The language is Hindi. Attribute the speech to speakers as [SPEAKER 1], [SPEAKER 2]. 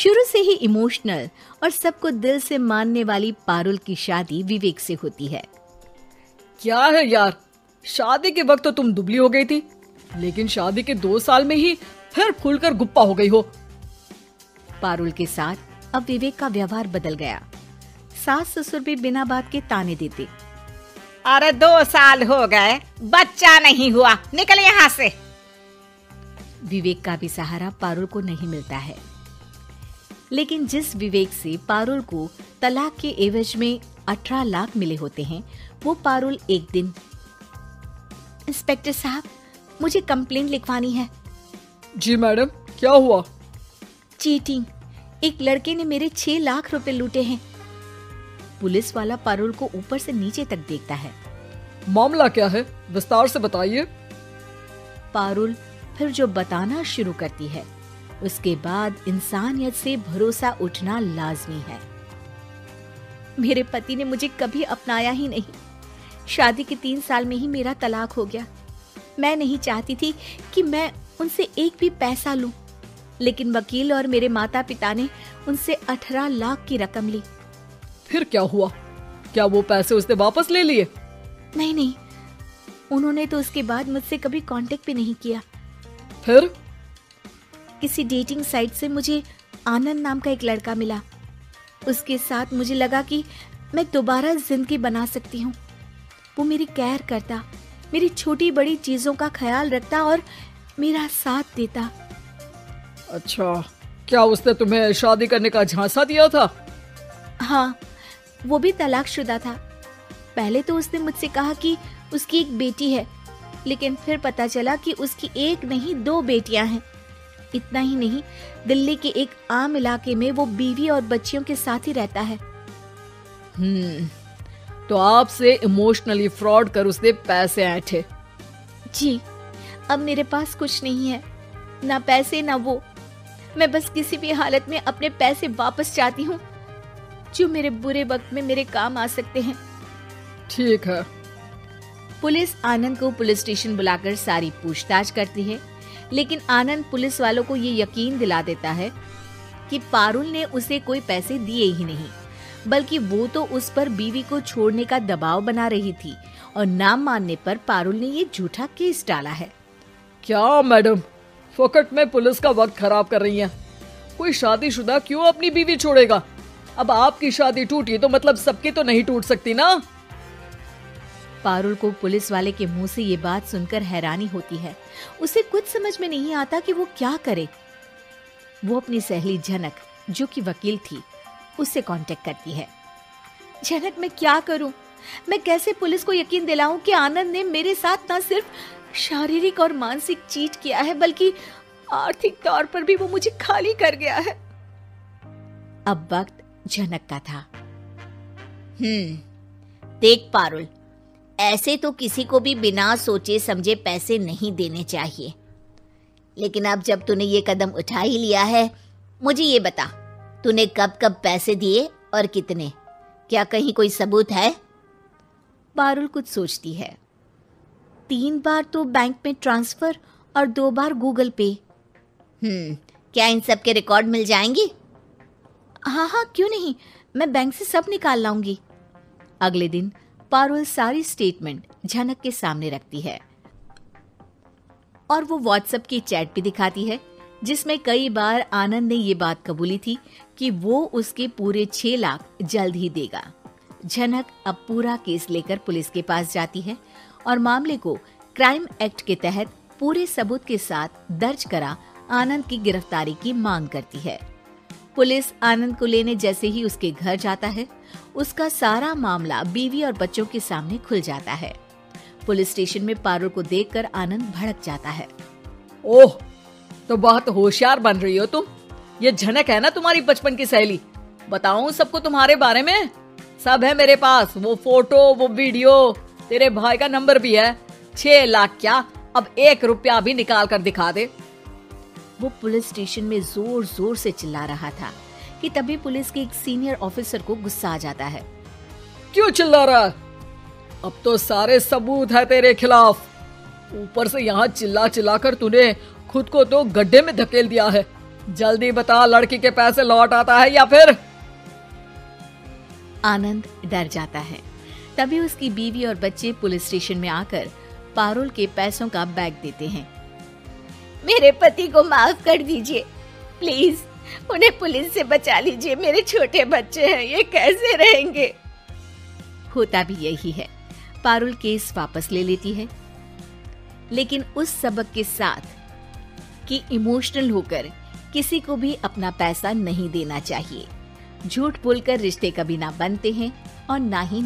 [SPEAKER 1] शुरू से ही इमोशनल और सबको दिल से मानने वाली पारुल की शादी विवेक से होती है।
[SPEAKER 2] क्या है यार, शादी के वक्त तो तुम दुबली हो गई थी, लेकिन शादी के 2 साल में ही फिर फूलकर गुप्पा हो गई हो।
[SPEAKER 1] पारुल के साथ अब विवेक का व्यवहार बदल गया। सास ससुर भी बिना बात के ताने देते।
[SPEAKER 3] अरे 2 साल हो गए, बच्चा नहीं हुआ, निकल यहाँ से।
[SPEAKER 1] विवेक का भी सहारा पारुल को नहीं मिलता है। लेकिन जिस विवेक से पारुल को तलाक के एवज में 18 लाख मिले होते हैं, वो पारुल एक दिन, इंस्पेक्टर साहब, मुझे कंप्लेंट लिखवानी है।
[SPEAKER 2] जी मैडम, क्या हुआ?
[SPEAKER 1] चीटिंग, एक लड़के ने मेरे 6 लाख रुपए लूटे हैं। पुलिस वाला पारुल को ऊपर से नीचे तक देखता है।
[SPEAKER 2] मामला क्या है, विस्तार से बताइए।
[SPEAKER 1] पारुल फिर जो बताना शुरू करती है, उसके बाद इंसानियत से भरोसा उठना लाजमी है। मेरे पति ने मुझे कभी अपनाया ही नहीं। शादी के 3 साल में ही मेरा तलाक हो गया। मैं नहीं चाहती थी कि मैं उनसे एक भी पैसा लूं, लेकिन वकील और मेरे माता पिता ने उनसे 18 लाख की रकम ली।
[SPEAKER 2] फिर क्या हुआ? क्या वो पैसे उसने वापस ले लिए?
[SPEAKER 1] नहीं, उन्होंने तो उसके बाद मुझसे कभी कांटेक्ट भी नहीं किया।
[SPEAKER 2] फिर
[SPEAKER 1] किसी डेटिंग साइट से मुझे आनंद नाम का एक लड़का मिला। उसके साथ मुझे लगा कि मैं दोबारा जिंदगी बना सकती हूँ। वो मेरी केयर करता, मेरी छोटी बड़ी चीजों का ख्याल रखता और मेरा साथ देता।
[SPEAKER 2] अच्छा, क्या उसने तुम्हें शादी करने का झांसा दिया था?
[SPEAKER 1] हाँ, वो भी तलाकशुदा था। पहले तो उसने मुझसे कहा कि उसकी एक बेटी है, लेकिन फिर पता चला कि उसकी एक नहीं 2 बेटियां हैं। इतना ही नहीं, दिल्ली के एक आम इलाके में वो बीवी और बच्चियों के साथ ही रहता है।
[SPEAKER 2] तो आपसे इमोशनली फ्रॉड कर उसने पैसे ऐंठे?
[SPEAKER 1] जी, अब मेरे पास कुछ नहीं है, ना पैसे ना वो। मैं बस किसी भी हालत में अपने पैसे वापस चाहती हूँ, जो मेरे बुरे वक्त में मेरे काम आ सकते हैं।
[SPEAKER 2] ठीक है।
[SPEAKER 1] पुलिस आनंद को पुलिस स्टेशन बुलाकर सारी पूछताछ करती है, लेकिन आनंद पुलिस वालों को ये यकीन दिला देता है कि पारुल ने उसे कोई पैसे दिए ही नहीं, बल्कि वो तो उस पर बीवी को छोड़ने का दबाव बना रही थी और ना मानने पर पारुल ने ये झूठा केस डाला है।
[SPEAKER 2] क्या मैडम, फोकट में पुलिस का वक्त खराब कर रही हैं। कोई शादीशुदा क्यों अपनी बीवी छोड़ेगा? अब आपकी शादी टूटी तो मतलब सबकी तो नहीं टूट सकती ना।
[SPEAKER 1] पारुल को पुलिस वाले के मुंह से ये बात सुनकर हैरानी होती है। उसे कुछ समझ में नहीं आता कि वो क्या करे। वो अपनी सहेली झनक, जो कि वकील थी, उससे कांटेक्ट करती है। झनक, मैं क्या करूं? मैं कैसे पुलिस को यकीन दिलाऊं कि आनंद ने मेरे साथ न सिर्फ शारीरिक और मानसिक चीट किया है, बल्कि आर्थिक तौर पर भी वो मुझे खाली कर गया है। अब वक्त झनक का था।
[SPEAKER 3] देख पारुल, ऐसे तो किसी को भी बिना सोचे समझे पैसे नहीं देने चाहिए, लेकिन अब जब तूने ये कदम उठा ही लिया है, मुझे ये बता, तूने कब कब पैसे दिए और कितने? क्या कहीं कोई सबूत है?
[SPEAKER 1] पारुल कुछ सोचती है। 3 बार तो बैंक में ट्रांसफर और 2 बार गूगल पे।
[SPEAKER 3] क्या इन सब के रिकॉर्ड मिल जाएंगे?
[SPEAKER 1] हाँ, क्यों नहीं, मैं बैंक से सब निकाल लाऊंगी। अगले दिन पारुल सारी स्टेटमेंट झनक के सामने रखती है और वो व्हाट्सएप की चैट भी दिखाती है, जिसमें कई बार आनंद ने ये बात कबूली थी कि वो उसके पूरे 6 लाख जल्द ही देगा। झनक अब पूरा केस लेकर पुलिस के पास जाती है और मामले को क्राइम एक्ट के तहत पूरे सबूत के साथ दर्ज करा आनंद की गिरफ्तारी की मांग करती है। पुलिस आनंद को लेने जैसे ही उसके घर जाता है, उसका सारा मामला बीवी और बच्चों के सामने खुल जाता है। पुलिस स्टेशन में पारुल को देखकर आनंद भड़क जाता है।
[SPEAKER 2] ओह, तो बहुत होशियार बन रही हो तुम। ये झनक है ना तुम्हारी बचपन की सहेली? बताऊं सबको तुम्हारे बारे में? सब है मेरे पास, वो फोटो, वो वीडियो, तेरे भाई का नंबर भी है। 6 लाख क्या, अब 1 रुपया भी निकाल कर दिखा दे।
[SPEAKER 1] वो पुलिस स्टेशन में जोर जोर से चिल्ला रहा था कि तभी पुलिस के एक सीनियर ऑफिसर को गुस्सा आ जाता है।
[SPEAKER 2] क्यों चिल्ला रहा है? अब तो सारे सबूत है तेरे खिलाफ। ऊपर से यहाँ चिल्ला चिल्ला कर तूने खुद को तो गड्ढे में धकेल दिया है। जल्दी बता, लड़की के पैसे लौट आता है या फिर?
[SPEAKER 1] आनंद डर जाता है। तभी उसकी बीवी और बच्चे पुलिस स्टेशन में आकर पारुल के पैसों का बैग देते हैं।
[SPEAKER 3] मेरे पति को माफ कर दीजिए प्लीज, उन्हें पुलिस से बचा लीजिए, मेरे छोटे बच्चे हैं, ये कैसे रहेंगे।
[SPEAKER 1] होता भी यही है। पारुल केस वापस ले लेती है, लेकिन उस सबक के साथ कि इमोशनल होकर किसी को भी अपना पैसा नहीं देना चाहिए। झूठ बोलकर रिश्ते कभी ना बनते हैं और ना ही